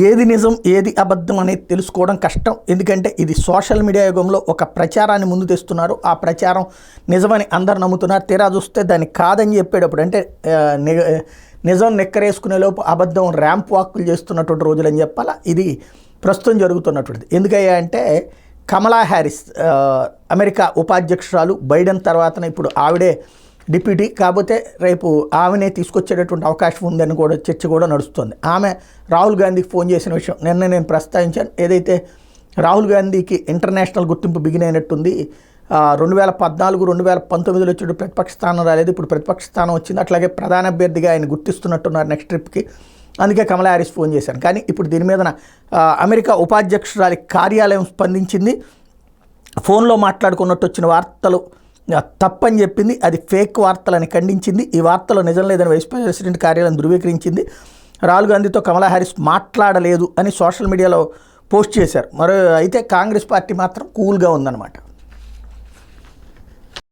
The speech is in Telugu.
ఏది నిజం ఏది అబద్ధం అనేది తెలుసుకోవడం కష్టం. ఎందుకంటే ఇది సోషల్ మీడియా యుగంలో ఒక ప్రచారాన్ని ముందు తెస్తున్నారు. ఆ ప్రచారం నిజమని అందరు నమ్ముతున్నారు. తీరా చూస్తే దాన్ని కాదని చెప్పేటప్పుడు అంటే నిజం నెక్కరేసుకునే లోపు అబద్ధం ర్యాంప్ వాక్కులు చేస్తున్నటువంటి రోజులని చెప్పాలా. ఇది ప్రస్తుతం జరుగుతున్నటువంటిది. ఎందుకయ్యా అంటే కమలా హ్యారిస్ అమెరికా ఉపాధ్యక్షురాలు, బైడెన్ తర్వాతనే ఇప్పుడు ఆవిడే డిప్యూటీ. కాకపోతే రేపు ఆమెనే తీసుకొచ్చేటటువంటి అవకాశం ఉందని కూడా చర్చ కూడా నడుస్తుంది. ఆమె రాహుల్ గాంధీకి ఫోన్ చేసిన విషయం నిన్న నేను ప్రస్తావించాను. ఏదైతే రాహుల్ గాంధీకి ఇంటర్నేషనల్ గుర్తింపు బిగిన్ అయినట్టుంది. 2014, 2019లో వచ్చి ప్రతిపక్ష స్థానం రాలేదు, ఇప్పుడు ప్రతిపక్ష స్థానం వచ్చింది. అట్లాగే ప్రధాన అభ్యర్థిగా ఆయన గుర్తిస్తున్నట్టున్నారు నెక్స్ట్ ట్రిప్కి. అందుకే కమలా హ్యారిస్ ఫోన్ చేశాను. కానీ ఇప్పుడు దీని మీద అమెరికా ఉపాధ్యక్షురాలి కార్యాలయం స్పందించింది. ఫోన్లో మాట్లాడుకున్నట్టు వచ్చిన వార్తలు తప్పని చెప్పింది. అది ఫేక్ వార్తలని ఖండించింది. ఈ వార్తలో నిజం లేదని వైస్ ప్రెసిడెంట్ కార్యాలయం ధృవీకరించింది. రాహుల్ గాంధీతో కమలా హ్యారిస్ మాట్లాడలేదు అని సోషల్ మీడియాలో పోస్ట్ చేశారు. అయితే కాంగ్రెస్ పార్టీ మాత్రం కూల్గా ఉందన్నమాట.